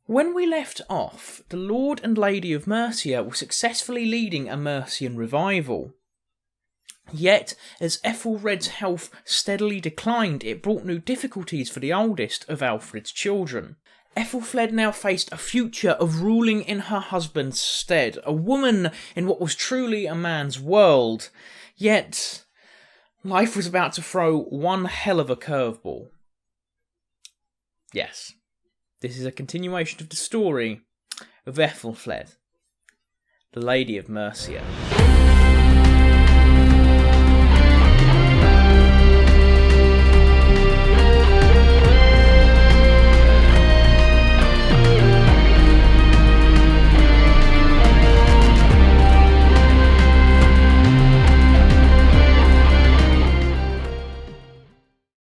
When we left off, the Lord and Lady of Mercia were successfully leading a Mercian revival. Yet, as Æthelflæd's health steadily declined, it brought new difficulties for the oldest of Alfred's children. Æthelflæd now faced a future of ruling in her husband's stead, a woman in what was truly a man's world. Yet, life was about to throw one hell of a curveball. Yes, this is a continuation of the story of Æthelflæd, the Lady of Mercia.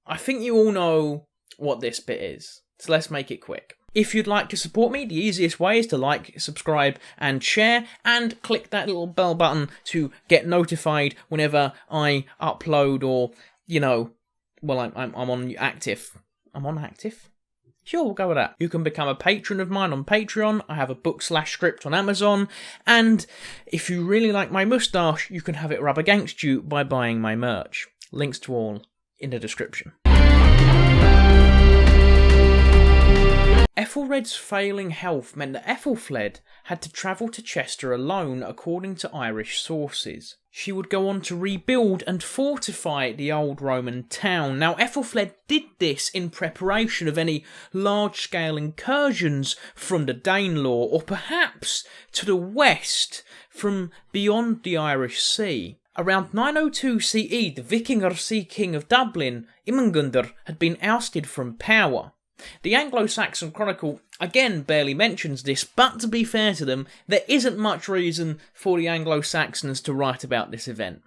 I think you all know what this bit is, so let's make it quick. If you'd like to support me, the easiest way is to like, subscribe and share, and click that little bell button to get notified whenever I upload or, I'm on active. I'm on active? Sure, we'll go with that. You can become a patron of mine on Patreon. I have a book/script on Amazon. And if you really like my moustache, you can have it rub against you by buying my merch. Links to all in the description. Æthelred's failing health meant that Æthelflæd had to travel to Chester alone, according to Irish sources. She would go on to rebuild and fortify the old Roman town. Now, Æthelflæd did this in preparation of any large-scale incursions from the Danelaw, or perhaps to the west from beyond the Irish Sea. Around 902 CE, the Vikingar Sea King of Dublin, Imangundr, had been ousted from power. The Anglo-Saxon Chronicle again barely mentions this, but to be fair to them, there isn't much reason for the Anglo-Saxons to write about this event.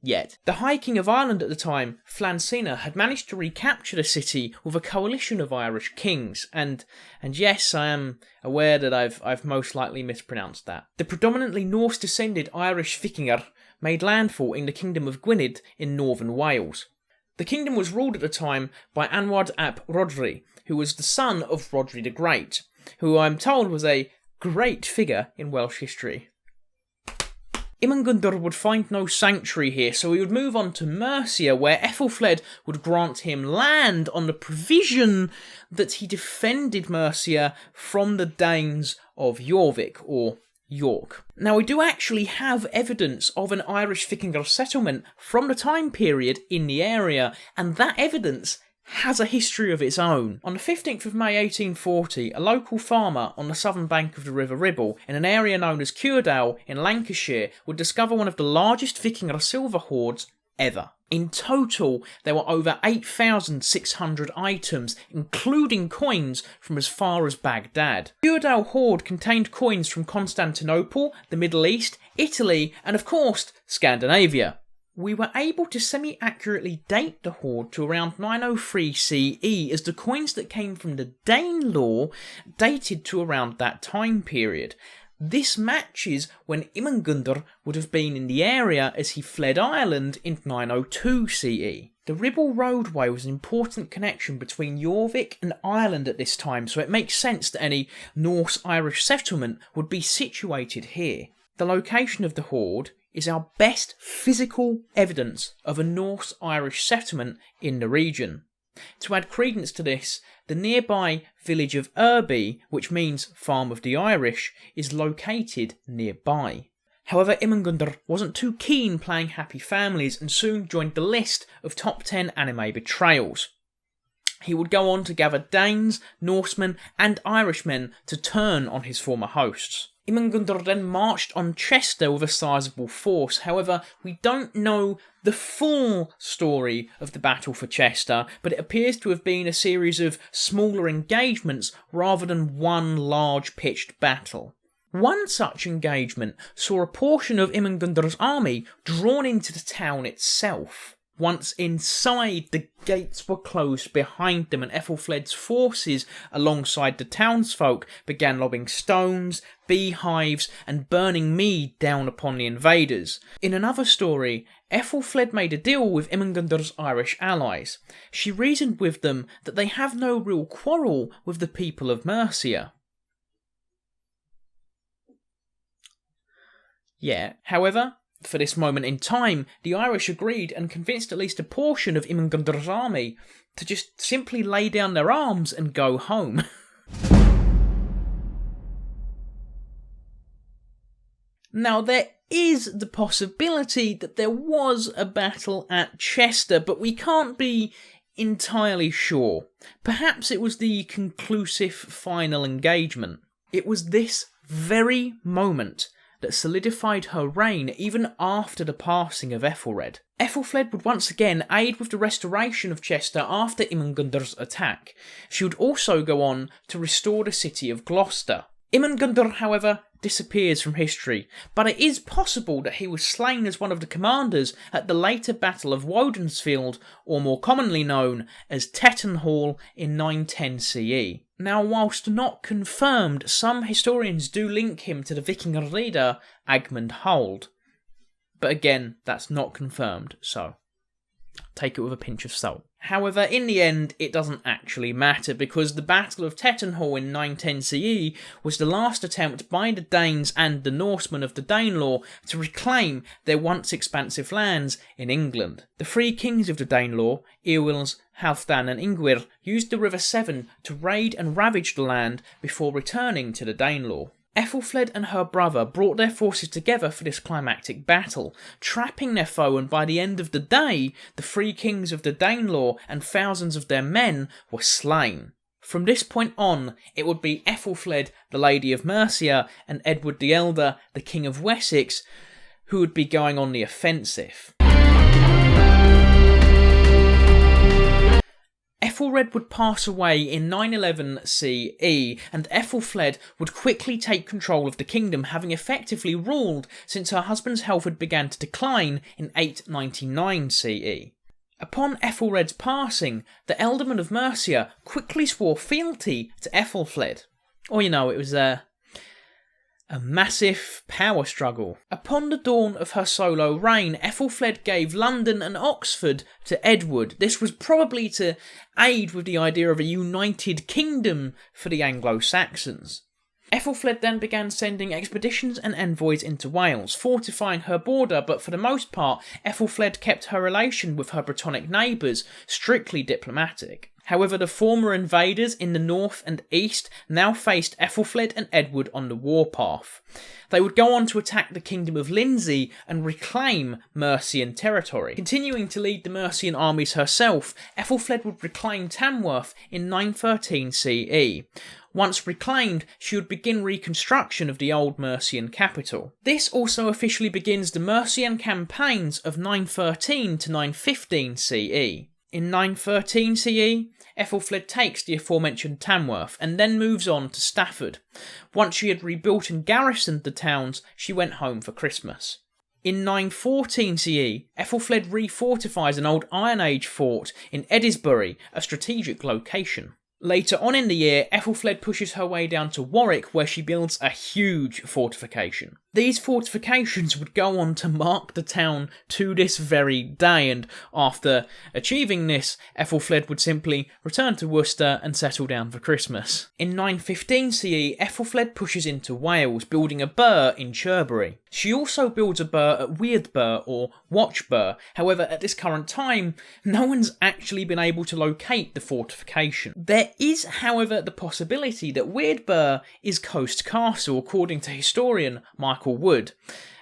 Yet, the High King of Ireland at the time, Flancina, had managed to recapture the city with a coalition of Irish kings, and yes, I am aware that I've most likely mispronounced that. The predominantly Norse-descended Irish Vikingar made landfall in the Kingdom of Gwynedd in northern Wales. The kingdom was ruled at the time by Anwad ap Rhodri, who was the son of Rhodri the Great, who I'm told was a great figure in Welsh history. Imangundr would find no sanctuary here, so he would move on to Mercia, where Æthelflæd would grant him land on the provision that he defended Mercia from the Danes of Jorvik, or York. Now, we do actually have evidence of an Irish Vikingar settlement from the time period in the area, and that evidence has a history of its own. On the 15th of May 1840, a local farmer on the southern bank of the River Ribble, in an area known as Curedale in Lancashire, would discover one of the largest Vikingar silver hoards ever. In total, there were over 8,600 items, including coins from as far as Baghdad. The Curedale hoard contained coins from Constantinople, the Middle East, Italy, and of course, Scandinavia. We were able to semi-accurately date the hoard to around 903 CE, as the coins that came from the Danelaw dated to around that time period. This matches when Imangundr would have been in the area as he fled Ireland in 902 CE. The Ribble roadway was an important connection between Jorvik and Ireland at this time, so it makes sense that any Norse-Irish settlement would be situated here. The location of the hoard is our best physical evidence of a Norse-Irish settlement in the region. To add credence to this, the nearby village of Irby, which means Farm of the Irish, is located nearby. However, Imangundr wasn't too keen playing happy families and soon joined the list of top 10 anime betrayals. He would go on to gather Danes, Norsemen and Irishmen to turn on his former hosts. Imangundr then marched on Chester with a sizable force. However, we don't know the full story of the battle for Chester, but it appears to have been a series of smaller engagements rather than one large pitched battle. One such engagement saw a portion of Imangundr's army drawn into the town itself. Once inside, the gates were closed behind them, and Æthelflæd's forces, alongside the townsfolk, began lobbing stones, beehives, and burning mead down upon the invaders. In another story, Æthelflæd made a deal with Irmingundr's Irish allies. She reasoned with them that they have no real quarrel with the people of Mercia. Yeah, however, for this moment in time, the Irish agreed and convinced at least a portion of Irmingundr's army to just simply lay down their arms and go home. Now, there is the possibility that there was a battle at Chester, but we can't be entirely sure. Perhaps it was the conclusive final engagement. It was this very moment that solidified her reign even after the passing of Æthelred. Æthelflæd would once again aid with the restoration of Chester after Irmingundr's attack. She would also go on to restore the city of Gloucester. Irmingundr, however, disappears from history, but it is possible that he was slain as one of the commanders at the later Battle of Woden'sfield, or more commonly known as Tettenhall in 910 CE. Now, whilst not confirmed, some historians do link him to the Viking leader Agmund Hald. But again, that's not confirmed, so take it with a pinch of salt. However, in the end, it doesn't actually matter, because the Battle of Tettenhall in 910 CE was the last attempt by the Danes and the Norsemen of the Danelaw to reclaim their once expansive lands in England. The three kings of the Danelaw, Eowils, Halfdan and Ingwir, used the River Severn to raid and ravage the land before returning to the Danelaw. Æthelflæd and her brother brought their forces together for this climactic battle, trapping their foe, and by the end of the day, the three kings of the Danelaw and thousands of their men were slain. From this point on, it would be Æthelflæd, the Lady of Mercia, and Edward the Elder, the King of Wessex, who would be going on the offensive. Æthelred would pass away in 911 CE, and Æthelflæd would quickly take control of the kingdom, having effectively ruled since her husband's health had begun to decline in 899 CE. Upon Æthelred's passing, the Ealdorman of Mercia quickly swore fealty to Æthelflæd. Or, it was a massive power struggle. Upon the dawn of her solo reign, Æthelflæd gave London and Oxford to Edward. This was probably to aid with the idea of a united kingdom for the Anglo-Saxons. Æthelflæd then began sending expeditions and envoys into Wales, fortifying her border, but for the most part, Æthelflæd kept her relation with her Brittonic neighbours strictly diplomatic. However, the former invaders in the north and east now faced Æthelflæd and Edward on the warpath. They would go on to attack the kingdom of Lindsey and reclaim Mercian Territory. Continuing to lead the Mercian armies herself, Æthelflæd would reclaim Tamworth in 913 CE. Once reclaimed, she would begin reconstruction of the old Mercian capital. This also officially begins the Mercian campaigns of 913 to 915 CE. In 913 CE, Æthelflæd takes the aforementioned Tamworth and then moves on to Stafford. Once she had rebuilt and garrisoned the towns, she went home for Christmas. In 914 CE, Æthelflæd refortifies an old Iron Age fort in Edisbury, a strategic location. Later on in the year, Æthelflæd pushes her way down to Warwick, where she builds a huge fortification. These fortifications would go on to mark the town to this very day, and after achieving this, Æthelflæd would simply return to Worcester and settle down for Christmas. In 915 CE, Æthelflæd pushes into Wales, building a burh in Cherbury. She also builds a burh at Weirdburh or Watchburh. However, at this current time, no one's actually been able to locate the fortification. There is, however, the possibility that Weirdburh is Coast Castle, according to historian Michael Wood.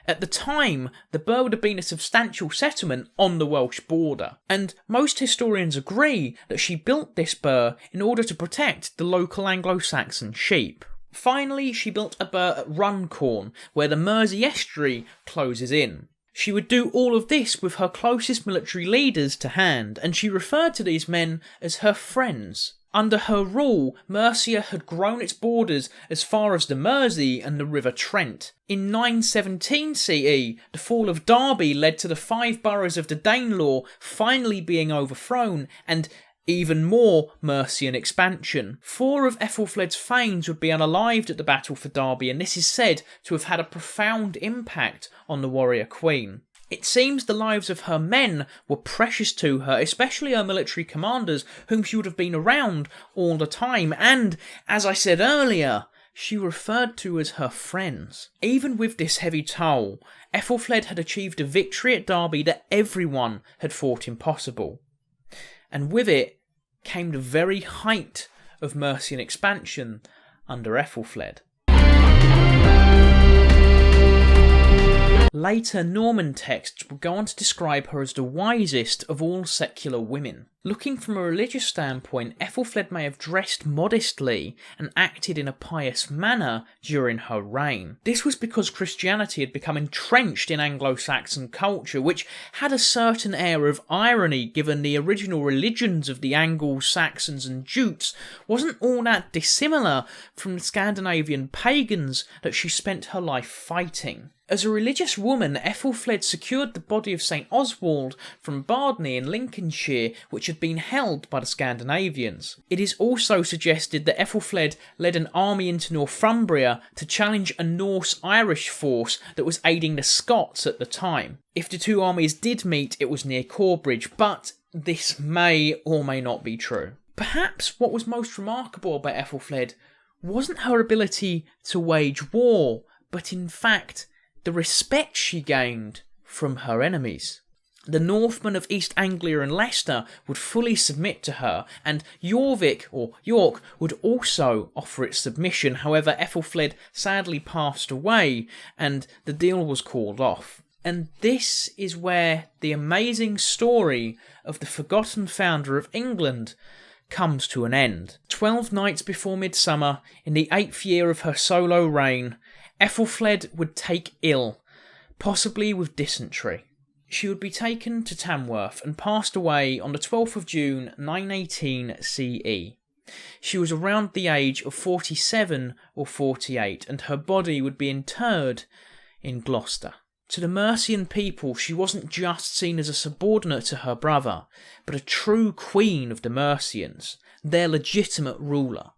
At the time, the burh would have been a substantial settlement on the Welsh border, and most historians agree that she built this burh in order to protect the local Anglo-Saxon sheep. Finally, she built a burh at Runcorn, where the Mersey estuary closes in. She would do all of this with her closest military leaders to hand, and she referred to these men as her friends. Under her rule, Mercia had grown its borders as far as the Mersey and the River Trent. In 917 CE, the fall of Derby led to the 5 boroughs of the Danelaw finally being overthrown, and even more Mercian expansion. 4 of Æthelflæd's thanes would be unalived at the battle for Derby, and this is said to have had a profound impact on the warrior queen. It seems the lives of her men were precious to her, especially her military commanders, whom she would have been around all the time, and, as I said earlier, she referred to as her friends. Even with this heavy toll, Æthelflæd had achieved a victory at Derby that everyone had thought impossible. And with it came the very height of Mercian expansion under Æthelflæd. Later Norman texts would go on to describe her as the wisest of all secular women. Looking from a religious standpoint, Æthelflæd may have dressed modestly and acted in a pious manner during her reign. This was because Christianity had become entrenched in Anglo-Saxon culture, which had a certain air of irony given the original religions of the Angles, Saxons and Jutes wasn't all that dissimilar from the Scandinavian pagans that she spent her life fighting. As a religious woman, Æthelflæd secured the body of St. Oswald from Bardney in Lincolnshire, which had been held by the Scandinavians. It is also suggested that Æthelflæd led an army into Northumbria to challenge a Norse-Irish force that was aiding the Scots at the time. If the two armies did meet, it was near Corbridge, but this may or may not be true. Perhaps what was most remarkable about Æthelflæd wasn't her ability to wage war, but in fact the respect she gained from her enemies. The Northmen of East Anglia and Leicester would fully submit to her, and York would also offer its submission. However, Æthelflæd sadly passed away, and the deal was called off. And this is where the amazing story of the forgotten founder of England comes to an end. 12 nights before midsummer, in the 8th year of her solo reign, Æthelflæd would take ill, possibly with dysentery. She would be taken to Tamworth and passed away on the 12th of June 918 CE. She was around the age of 47 or 48, and her body would be interred in Gloucester. To the Mercian people, she wasn't just seen as a subordinate to her brother, but a true queen of the Mercians, their legitimate ruler.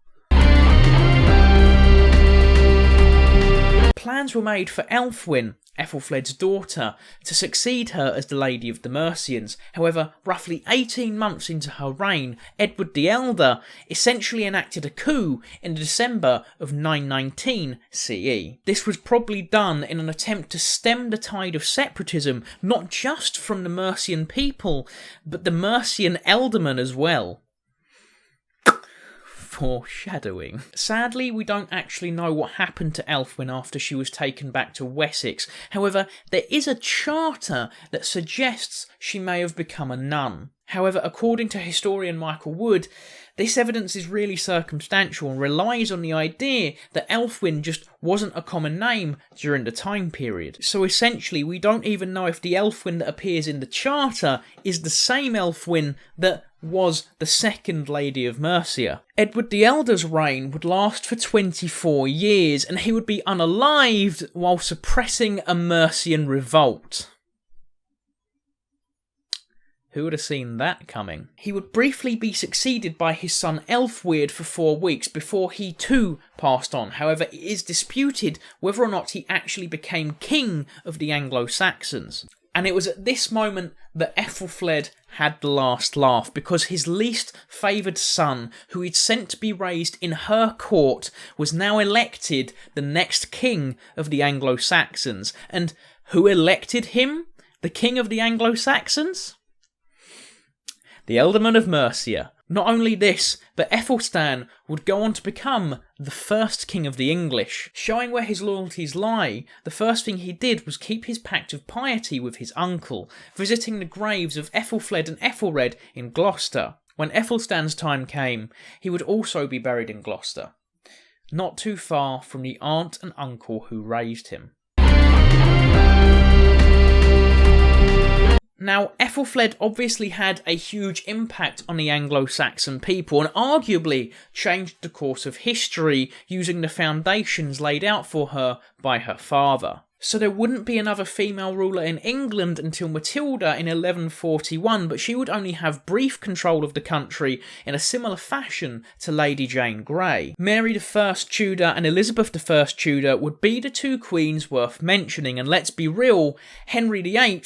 Plans were made for Ælfwine, Æthelflæd's daughter, to succeed her as the Lady of the Mercians. However, roughly 18 months into her reign, Edward the Elder essentially enacted a coup in December of 919 CE. This was probably done in an attempt to stem the tide of separatism, not just from the Mercian people, but the Mercian ealdormen as well. Foreshadowing. Sadly, we don't actually know what happened to Ælfwine after she was taken back to Wessex. However, there is a charter that suggests she may have become a nun. However, according to historian Michael Wood, this evidence is really circumstantial and relies on the idea that Ælfwine just wasn't a common name during the time period. So essentially, we don't even know if the Ælfwine that appears in the charter is the same Ælfwine that was the second Lady of Mercia. Edward the Elder's reign would last for 24 years, and he would be unalived while suppressing a Mercian revolt. Who would have seen that coming? He would briefly be succeeded by his son Ælfweard for 4 weeks before he too passed on. However, it is disputed whether or not he actually became king of the Anglo-Saxons. And it was at this moment that Æthelflæd had the last laugh, because his least favoured son, who he'd sent to be raised in her court, was now elected the next king of the Anglo-Saxons. And who elected him the king of the Anglo-Saxons? The Ealdorman of Mercia. Not only this, but Æthelstan would go on to become the first king of the English. Showing where his loyalties lie, the first thing he did was keep his pact of piety with his uncle, visiting the graves of Æthelflæd and Æthelred in Gloucester. When Æthelstan's time came, he would also be buried in Gloucester, not too far from the aunt and uncle who raised him. Now, Æthelflæd obviously had a huge impact on the Anglo-Saxon people and arguably changed the course of history using the foundations laid out for her by her father. So there wouldn't be another female ruler in England until Matilda in 1141, but she would only have brief control of the country in a similar fashion to Lady Jane Grey. Mary I Tudor and Elizabeth I Tudor would be the two queens worth mentioning, and let's be real, Henry VIII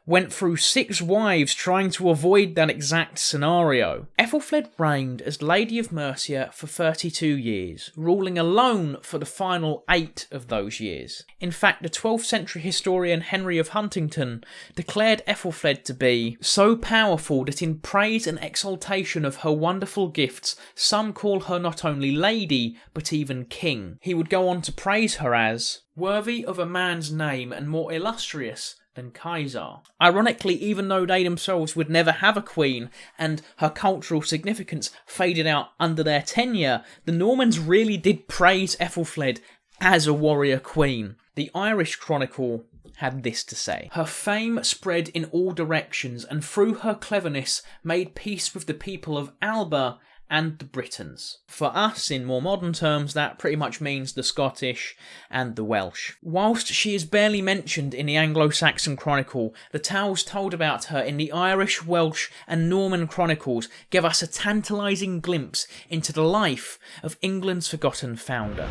went through 6 wives trying to avoid that exact scenario. Æthelflæd reigned as Lady of Mercia for 32 years, ruling alone for the final 8 of those years. In fact, the 12th century historian Henry of Huntingdon declared Æthelflæd to be so powerful that in praise and exaltation of her wonderful gifts, some call her not only lady, but even king. He would go on to praise her as worthy of a man's name and more illustrious than Kaiser. Ironically, even though they themselves would never have a queen and her cultural significance faded out under their tenure, the Normans really did praise Æthelflæd as a warrior queen. The Irish Chronicle had this to say: her fame spread in all directions, and through her cleverness made peace with the people of Alba and the Britons. For us, in more modern terms, that pretty much means the Scottish and the Welsh. Whilst she is barely mentioned in the Anglo-Saxon Chronicle, the tales told about her in the Irish, Welsh and Norman Chronicles give us a tantalising glimpse into the life of England's forgotten founder.